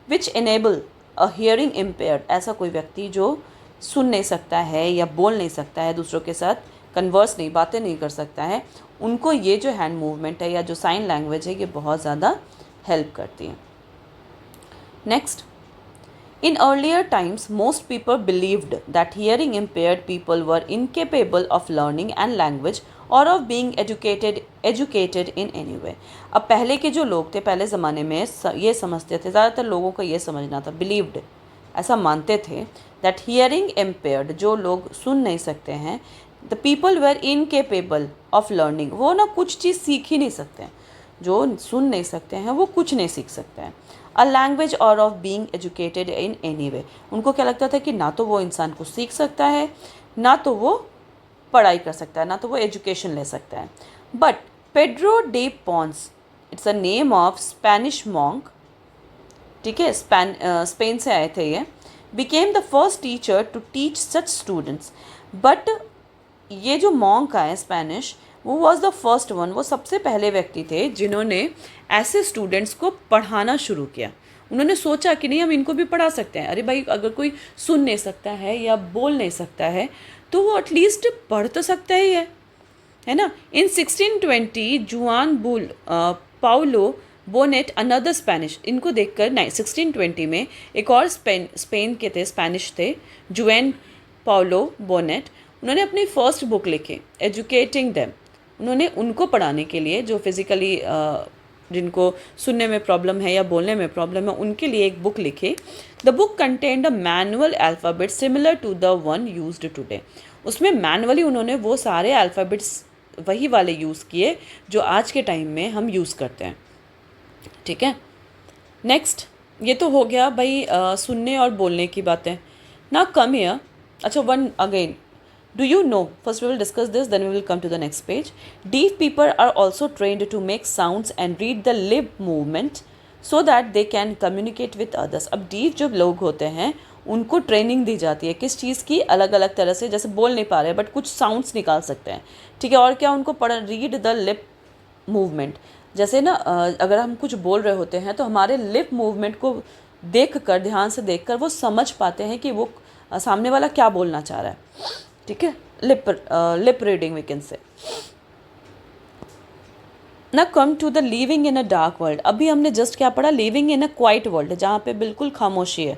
which enable a hearing impaired. ऐसा कोई व्यक्ति जो सुन नहीं सकता है या बोल नहीं सकता है, दूसरों के साथ कन्वर्स नहीं, बातें नहीं कर सकता है, उनको ये जो हैंड मूवमेंट है या जो साइन लैंग्वेज है ये बहुत ज़्यादा हेल्प करती है. Next. In earlier times, most people believed that hearing impaired people were incapable of learning and language or of being educated in any way. अब पहले के जो लोग थे, पहले ज़माने में ये समझते थे, ज़्यादातर लोगों को ये समझना था, believed, ऐसा मानते थे, that hearing impaired, जो लोग सुन नहीं सकते हैं, the people were incapable of learning, वो ना कुछ चीज़ सीख ही नहीं सकते हैं. जो सुन नहीं सकते हैं वो कुछ नहीं सीख सकते हैं. अ लैंग्वेज और of being educated in any way. उनको क्या लगता था कि ना तो वो इंसान को सीख सकता है, ना तो वो पढ़ाई कर सकता है, ना तो वो एजुकेशन ले सकता है. But Pedro de Ponce, it's a name of Spanish monk, ठीक है, स्पेन से आए थे ये, became the first teacher to teach such students. But ये जो मॉन्क आए स्पेनिश, वो वॉज द फर्स्ट वन, वो सबसे पहले व्यक्ति थे जिन्होंने ऐसे स्टूडेंट्स को पढ़ाना शुरू किया. उन्होंने सोचा कि नहीं, हम इनको भी पढ़ा सकते हैं. अरे भाई, अगर कोई सुन नहीं सकता है या बोल नहीं सकता है तो वो एटलीस्ट पढ़ तो सकता ही है ना. इन 1620 जुआन पाउलो बोनेट अनदर स्पेनिश, इनको देखकर 1620 में एक और स्पेन के थे, स्पेनिश थे, जुआन पाउलो बोनेट. उन्होंने अपनी फर्स्ट बुक लिखी, एजुकेटिंग देम. उन्होंने उनको पढ़ाने के लिए जो फिज़िकली जिनको सुनने में प्रॉब्लम है या बोलने में प्रॉब्लम है, उनके लिए एक बुक लिखी. The book contained a manual alphabet similar to the one used today. उसमें मैनुअली उन्होंने वो सारे अल्फ़ाबेट्स वही वाले यूज़ किए जो आज के टाइम में हम यूज़ करते हैं. ठीक है. नेक्स्ट, ये तो हो गया भाई सुनने और बोलने की बातें. ना कम हियर. अच्छा, one again. Do you know? First we will discuss this, then we will come to the next page. Deaf people are also trained to make sounds and read the lip movement so that they can communicate with others. अब deaf जो लोग होते हैं उनको ट्रेनिंग दी जाती है किस चीज़ की, अलग अलग तरह से, जैसे बोल नहीं पा रहे बट कुछ साउंड्स निकाल सकते हैं, ठीक है। और क्या, उनको रीड द लिप मूवमेंट, जैसे ना अगर हम कुछ बोल रहे होते हैं तो हमारे लिप मूवमेंट को देख कर, ध्यान से देख कर वो समझ पाते हैं कि वो सामने वाला क्या बोलना चाह रहा है, ठीक है। Lip reading we can say. ना come to the living in a dark world. अभी हमने जस्ट क्या पढ़ा, living in a quiet world, जहाँ पे बिल्कुल खामोशी है,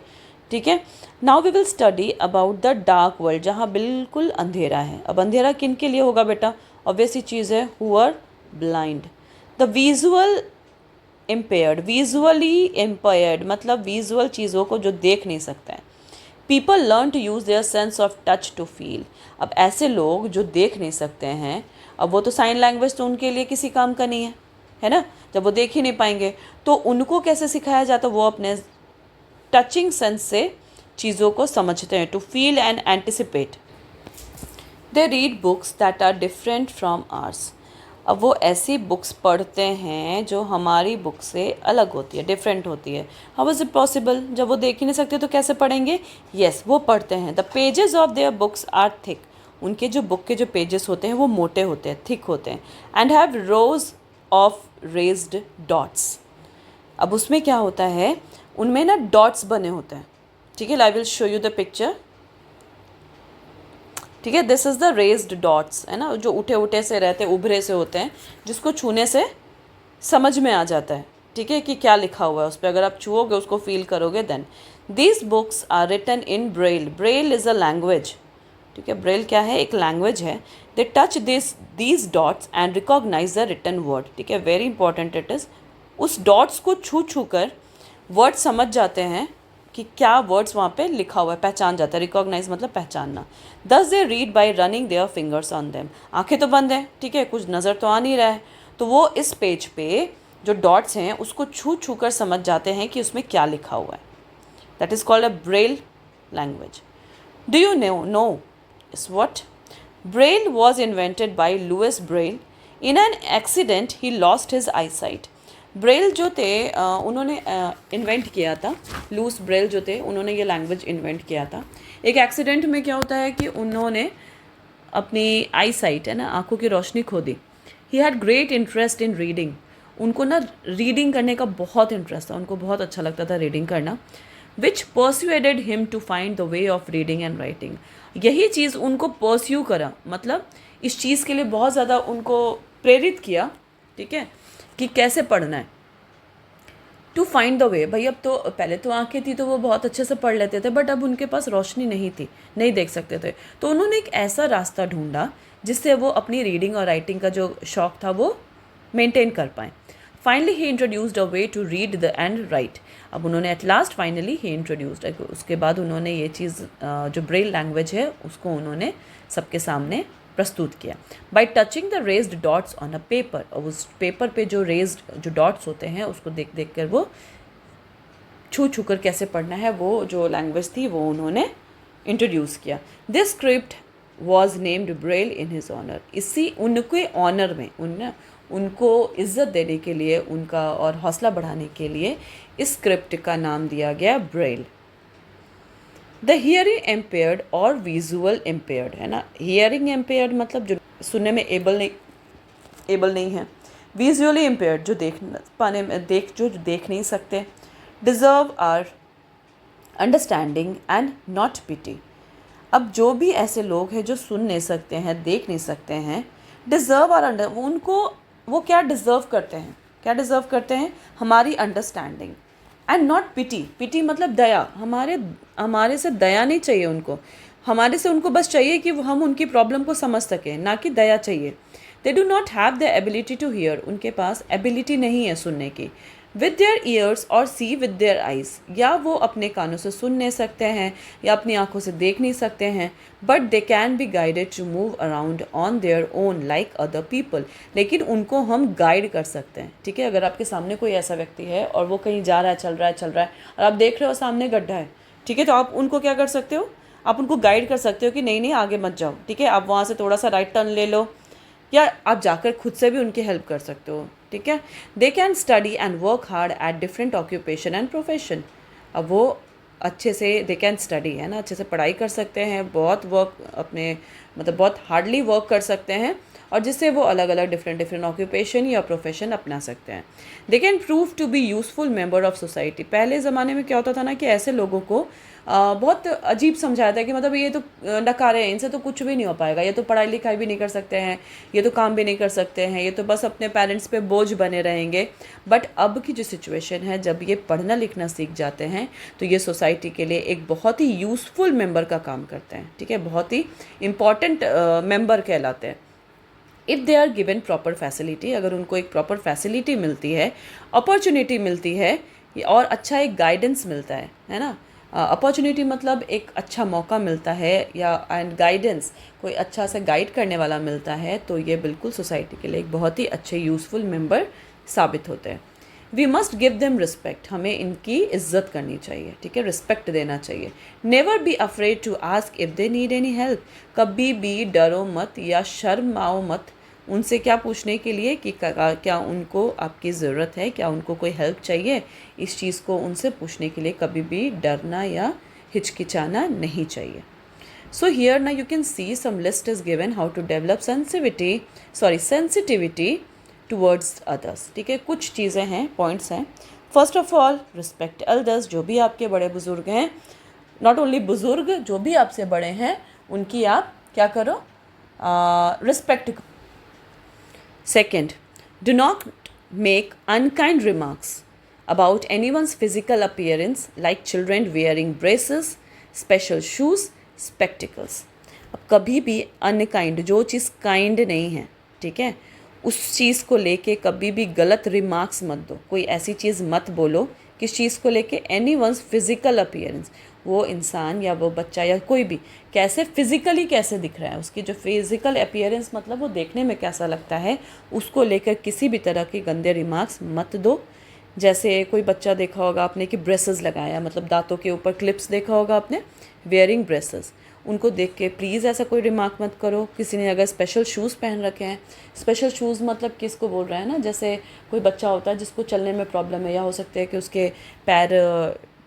ठीक है। Now we will study about the dark world, जहाँ बिल्कुल अंधेरा है। अब अंधेरा किन के लिए होगा बेटा, ऑब्वियस ही चीज़ है, who are blind. The visual impaired, visually impaired मतलब विजुअल चीज़ों को जो देख नहीं सकते हैं। People learn to use their sense of touch to feel. अब ऐसे लोग जो देख नहीं सकते हैं, अब वो तो साइन लैंग्वेज तो उनके लिए किसी काम का नहीं है ना, जब वो देख ही नहीं पाएंगे तो उनको कैसे सिखाया जाता, वो अपने टचिंग सेंस से चीज़ों को समझते हैं, to feel and anticipate. They read books that are different from ours. अब वो ऐसी बुक्स पढ़ते हैं जो हमारी बुक से अलग होती है, डिफरेंट होती है। हाउ इज़ इट पॉसिबल, जब वो देख ही नहीं सकते तो कैसे पढ़ेंगे। येस, वो पढ़ते हैं। The pages of their books are thick. उनके जो बुक के जो पेजेस होते हैं वो मोटे होते हैं, थिक होते हैं। And have rose of raised dots. अब उसमें क्या होता है, उनमें ना डॉट्स बने होते हैं, ठीक है। I will show you the picture, ठीक है। This is the raised dots, है ना, जो उठे उठे से रहते हैं, उभरे से होते हैं, जिसको छूने से समझ में आ जाता है, ठीक है, कि क्या लिखा हुआ है उस पर। अगर आप छुओगे, उसको फील करोगे, then these books are written in Braille. Braille is a language, ठीक है। ब्रेल क्या है, एक लैंग्वेज है। They touch these dots and recognise the written word, ठीक है, वेरी इंपॉर्टेंट इट इज़। उस डॉट्स को छू छू कर वर्ड समझ जाते हैं कि क्या वर्ड्स वहाँ पे लिखा हुआ है, पहचान जाता है। रिकॉग्नाइज मतलब पहचानना। दस they read by running their fingers on them. आंखें तो बंद हैं, ठीक है, कुछ नज़र तो आ नहीं रहा है, तो वो इस पेज पे जो डॉट्स हैं उसको छू छू कर समझ जाते हैं कि उसमें क्या लिखा हुआ है। That is called a Braille language. Do you know इस what? Braille was invented by Louis Braille. In an accident he lost his eyesight. Braille जो थे उन्होंने इन्वेंट किया था, लुइस ब्रेल जो थे उन्होंने ये लैंग्वेज इन्वेंट किया था। एक एक्सीडेंट में क्या होता है कि उन्होंने अपनी आई साइट, है ना, आंखों की रोशनी खो दी। He had great interest in reading. उनको ना रीडिंग करने का बहुत इंटरेस्ट था, उनको बहुत अच्छा लगता था रीडिंग करना। Which persuaded him to find the way of reading and writing. यही चीज़ उनको परस्यू करा, मतलब इस चीज़ के लिए बहुत ज़्यादा उनको प्रेरित किया, ठीक है, कि कैसे पढ़ना है। टू फाइंड द वे, भाई अब तो पहले तो आंखें थी तो वो बहुत अच्छे से पढ़ लेते थे, बट अब उनके पास रोशनी नहीं थी, नहीं देख सकते थे, तो उन्होंने एक ऐसा रास्ता ढूंढा जिससे वो अपनी रीडिंग और राइटिंग का जो शौक था वो मेंटेन कर पाएँ। फाइनली ही introduced a way to read the and write. अब उन्होंने एट लास्ट फाइनली ही इंट्रोड्यूस्ड, उसके बाद उन्होंने ये चीज़ जो ब्रेल लैंग्वेज है उसको उन्होंने सबके सामने प्रस्तुत किया। By touching the raised dots on a paper. और उस पेपर पे जो रेज्ड जो डॉट्स होते हैं उसको देख देख कर वो छू छू कर कैसे पढ़ना है, वो जो लैंग्वेज थी वो उन्होंने इंट्रोड्यूस किया। This script was named Braille in his honour. इसी उनके ऑनर में, उनको इज्जत देने के लिए, उनका और हौसला बढ़ाने के लिए इस स्क्रिप्ट का नाम दिया गया ब्रेल। द हियरिंग एम्पेयर्ड और विजुअल एम्पेयर्ड, है ना, हियरिंग एम्पेयर्ड मतलब जो सुनने में एबल नहीं है। विजुअली एम्पेयर्ड जो देख नहीं सकते। Deserve our understanding and not pity. अब जो भी ऐसे लोग हैं जो सुन नहीं सकते हैं, देख नहीं सकते हैं, डिज़र्व और उनको वो क्या डिज़र्व करते हैं, हमारी अंडरस्टैंडिंग एंड नॉट पिटी। पिटी मतलब दया, हमारे से दया नहीं चाहिए उनको, हमारे से उनको बस चाहिए कि हम उनकी प्रॉब्लम को समझ सकें, ना कि दया चाहिए। They do not have the ability to hear. उनके पास एबिलिटी नहीं है सुनने की। विद देयर ईयर्स और सी विद देयर आइज़। या वो अपने कानों से सुन नहीं सकते हैं या अपनी आंखों से देख नहीं सकते हैं, but they can be guided to move around on their own like other people. लेकिन उनको हम गाइड कर सकते हैं, ठीक है। अगर आपके सामने कोई ऐसा व्यक्ति है और वो कहीं जा रहा है, चल रहा है और आप देख रहे हो सामने गड्ढा है, ठीक है, तो आप उनको क्या कर सकते हो, आप उनको गाइड कर सकते हो कि नहीं आगे मत जाओ, ठीक है, आप वहाँ से थोड़ा सा राइट टर्न ले लो, या आप जाकर खुद से भी उनकी हेल्प कर सकते हो, ठीक है। They can study and work hard at different occupation and profession. अब वो अच्छे से दे कैन स्टडी, है ना, अच्छे से पढ़ाई कर सकते हैं, बहुत वर्क अपने मतलब बहुत हार्डली वर्क कर सकते हैं, और जिससे वो अलग अलग डिफरेंट ऑक्यूपेशन या प्रोफेशन अपना सकते हैं। They can prove to be useful member of society. पहले ज़माने में क्या होता था ना कि ऐसे लोगों को बहुत अजीब समझाया था कि मतलब ये तो नकारे हैं, इनसे तो कुछ भी नहीं हो पाएगा, ये तो पढ़ाई लिखाई भी नहीं कर सकते हैं, ये तो काम भी नहीं कर सकते हैं, ये तो बस अपने पेरेंट्स पे बोझ बने रहेंगे। बट अब की जो सिचुएशन है, जब ये पढ़ना लिखना सीख जाते हैं तो ये सोसाइटी के लिए एक बहुत ही यूज़फुल मेंबर का काम करते हैं, ठीक है, बहुत ही इम्पॉर्टेंट मेंबर कहलाते हैं। If they are given proper facility, अगर उनको एक प्रॉपर फैसिलिटी मिलती है, अपॉर्चुनिटी मिलती है, और अच्छा एक गाइडेंस मिलता है ना। अपॉर्चुनिटी मतलब एक अच्छा मौका मिलता है, या एंड गाइडेंस कोई अच्छा सा गाइड करने वाला मिलता है, तो ये बिल्कुल सोसाइटी के लिए एक बहुत ही अच्छे यूज़फुल मेंबर साबित होते हैं। We must give them respect, हमें इनकी इज्जत करनी चाहिए, ठीक है, रिस्पेक्ट देना चाहिए। Never be afraid to ask if they need any help, कभी भी डरो मत या शर्माओ मत उनसे क्या पूछने के लिए कि क्या उनको आपकी ज़रूरत है, क्या उनको कोई हेल्प चाहिए। इस चीज़ को उनसे पूछने के लिए कभी भी डरना या हिचकिचाना नहीं चाहिए। So here now you can see some list is given how to develop sensitivity towards others, ठीक है, कुछ चीज़ें हैं, पॉइंट्स हैं। First of all respect elders, जो भी आपके बड़े बुजुर्ग हैं, नॉट ओनली बुजुर्ग, जो भी आपसे बड़े हैं उनकी आप क्या करो, respect. Second, do not make unkind remarks about anyone's physical appearance like children wearing braces, special shoes, spectacles. अब कभी भी अनकाइंड, जो चीज़ काइंड नहीं है, ठीक है, उस चीज़ को लेके कभी भी गलत रिमार्क्स मत दो, कोई ऐसी चीज़ मत बोलो किस चीज़ को लेके, एनीवन्स फिजिकल अपीयरेंस, वो इंसान या वो बच्चा या कोई भी कैसे फिज़िकली कैसे दिख रहा है, उसकी जो फिज़िकल अपीयरेंस मतलब वो देखने में कैसा लगता है, उसको लेकर किसी भी तरह के गंदे रिमार्क्स मत दो। जैसे कोई बच्चा देखा होगा आपने कि ब्रेसेस लगाया, मतलब दांतों के ऊपर क्लिप्स देखा होगा आपने, वेयरिंग ब्रेसेस, उनको देख के प्लीज़ ऐसा कोई रिमार्क मत करो। किसी ने अगर स्पेशल शूज़ पहन रखे हैं, स्पेशल शूज़ मतलब किसको बोल रहा है ना, जैसे कोई बच्चा होता है जिसको चलने में प्रॉब्लम है, या हो सकता है कि उसके पैर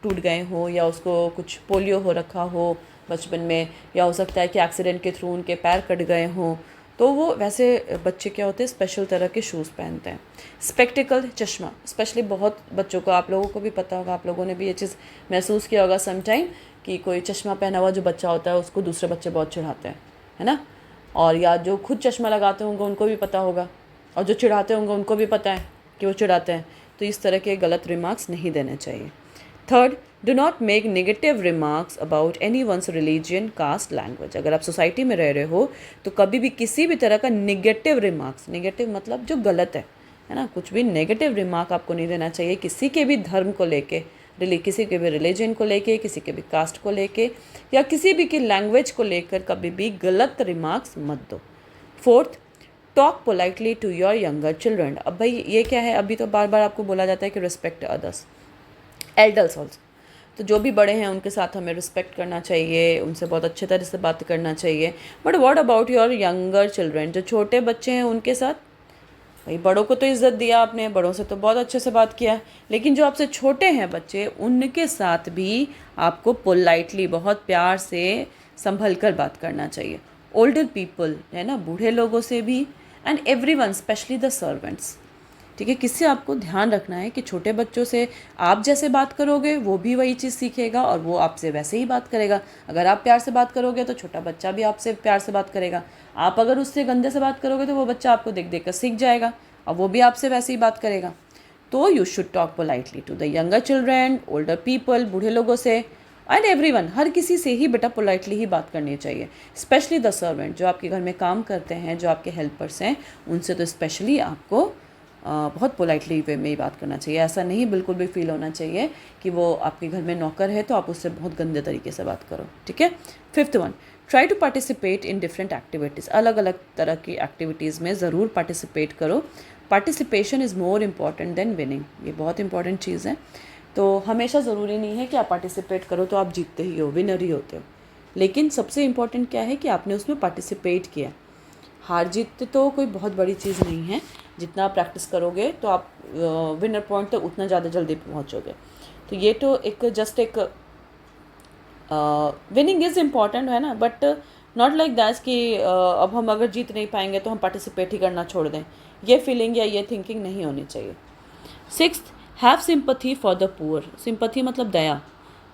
टूट गए हो, या उसको कुछ पोलियो हो रखा हो बचपन में, या हो सकता है कि एक्सीडेंट के थ्रू उनके पैर कट गए हों, तो वो वैसे बच्चे क्या होते हैं स्पेशल तरह के शूज़ पहनते हैं। स्पेक्टिकल, चश्मा, स्पेशली बहुत बच्चों को, आप लोगों को भी पता होगा, आप लोगों ने भी ये चीज़ महसूस किया होगा समटाइम कि कोई चश्मा पहना हुआ जो बच्चा होता है उसको दूसरे बच्चे बहुत चिढ़ाते हैं, है ना, और या जो खुद चश्मा लगाते होंगे उनको भी पता होगा, और जो चिढ़ाते होंगे उनको भी पता है कि वो चिढ़ाते हैं। तो इस तरह के गलत रिमार्क्स नहीं देने चाहिए। Third, do not make negative remarks about any one's religion, caste, language. अगर आप सोसाइटी में रह रहे हो तो कभी भी किसी भी तरह का नेगेटिव रिमार्क्स, नेगेटिव मतलब जो गलत है ना, कुछ भी नेगेटिव रिमार्क आपको नहीं देना चाहिए किसी के भी धर्म को लेके, किसी के भी रिलीजन को लेके, किसी के भी कास्ट को लेके, या किसी भी की लैंग्वेज को लेकर कभी भी गलत रिमार्क्स मत दो। Fourth, talk politely to your younger children. अब भाई ये क्या है, अभी तो बार बार आपको बोला जाता है कि रिस्पेक्ट अदर्स, एल्डर्स ऑल्सो, तो जो भी बड़े हैं उनके साथ हमें रिस्पेक्ट करना चाहिए, उनसे बहुत अच्छे तरह से बात करना चाहिए। But what about your younger children, जो छोटे बच्चे हैं उनके साथ, भाई बड़ों को तो इज़्ज़त दिया आपने, बड़ों से तो बहुत अच्छे से बात किया, लेकिन जो आपसे छोटे हैं बच्चे उनके साथ भी आपको पोलाइटली, बहुत प्यार से संभल कर बात करना चाहिए। ओल्डर पीपल, है ना, बूढ़े लोगों से भी, and everyone specially the servants, ठीक है, किससे आपको ध्यान रखना है कि छोटे बच्चों से आप जैसे बात करोगे वो भी वही चीज़ सीखेगा और वो आपसे वैसे ही बात करेगा। अगर आप प्यार से बात करोगे तो छोटा बच्चा भी आपसे प्यार से बात करेगा। आप अगर उससे गंदे से बात करोगे तो वो बच्चा आपको देख देख कर सीख जाएगा और वो भी आपसे वैसे ही बात करेगा। तो you should talk politely to the younger children, older people, बूढ़े लोगों से, एंड एवरीवन, हर किसी से ही बेटा पोलाइटली ही बात करनी चाहिए। स्पेशली द सर्वेंट, जो आपके घर में काम करते हैं, जो आपके हेल्पर्स हैं, उनसे तो स्पेशली आपको बहुत पोलाइटली वे में ही बात करना चाहिए। ऐसा नहीं बिल्कुल भी फील होना चाहिए कि वो आपके घर में नौकर है तो आप उससे बहुत गंदे तरीके से बात करो, ठीक है। Fifth one, try to participate in different activities, अलग अलग तरह की एक्टिविटीज़ में ज़रूर पार्टिसिपेट करो। Participation is more important than winning, ये बहुत इंपॉर्टेंट चीज़ है। तो हमेशा ज़रूरी नहीं है कि आप पार्टिसिपेट करो तो आप जीतते ही हो, विनर ही होते हो, लेकिन सबसे इम्पॉर्टेंट क्या है कि आपने उसमें पार्टिसिपेट किया। हार जीत तो कोई बहुत बड़ी चीज़ नहीं है, जितना प्रैक्टिस करोगे तो आप विनर पॉइंट तक उतना ज़्यादा जल्दी पहुंचोगे। तो ये तो एक जस्ट एक विनिंग इज़ इम्पॉर्टेंट है ना, बट नॉट लाइक दैट कि अब हम अगर जीत नहीं पाएंगे तो हम पार्टिसिपेट ही करना छोड़ दें। ये फीलिंग या ये थिंकिंग नहीं होनी चाहिए। Sixth, have sympathy for the poor. Sympathy मतलब दया।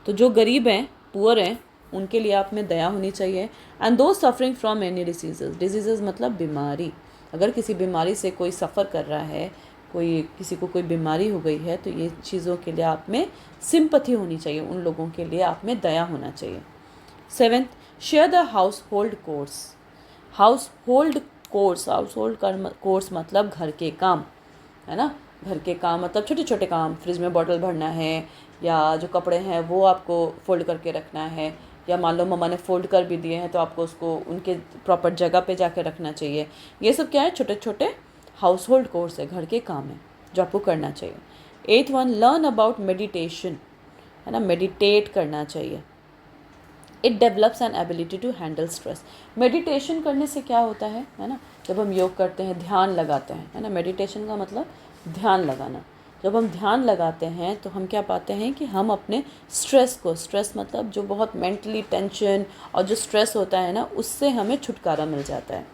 तो जो गरीब हैं, पुअर हैं, उनके लिए आप में दया होनी चाहिए। एंड दो suffering from any diseases. Diseases मतलब बीमारी। अगर किसी बीमारी से कोई सफ़र कर रहा है, कोई किसी को कोई बीमारी हो गई है, तो ये चीज़ों के लिए आप में सिंपथी होनी चाहिए, उन लोगों के लिए आप में दया होना चाहिए। Seventh, share the house hold course. House hold course, house hold course मतलब घर के काम, है ना। घर के काम मतलब छोटे छोटे काम, फ्रिज में बॉटल भरना है, या जो कपड़े हैं वो आपको फोल्ड करके रखना है, या मान लो मम्मा ने फोल्ड कर भी दिए हैं तो आपको उसको उनके प्रॉपर जगह पे जाके रखना चाहिए। ये सब क्या है, छोटे छोटे हाउस होल्ड कोर्स है, घर के काम है जो आपको करना चाहिए। एथ वन, लर्न अबाउट मेडिटेशन, है ना, मेडिटेट करना चाहिए। It develops an ability to handle stress. Meditation करने से क्या होता है ना, जब हम योग करते हैं, ध्यान लगाते हैं, है ना, मेडिटेशन का मतलब ध्यान लगाना। जब हम ध्यान लगाते हैं तो हम क्या पाते हैं कि हम अपने स्ट्रेस को, स्ट्रेस मतलब जो बहुत मेंटली टेंशन और जो स्ट्रेस होता है ना, उससे हमें छुटकारा मिल जाता है।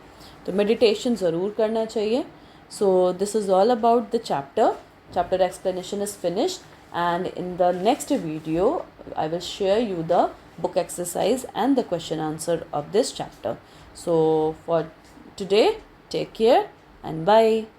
तो मेडिटेशन ज़रूर करना चाहिए। So this is all about the chapter explanation is finished, and in the next video I will share you the book exercise and the question answer of this chapter. So for today, take care and bye.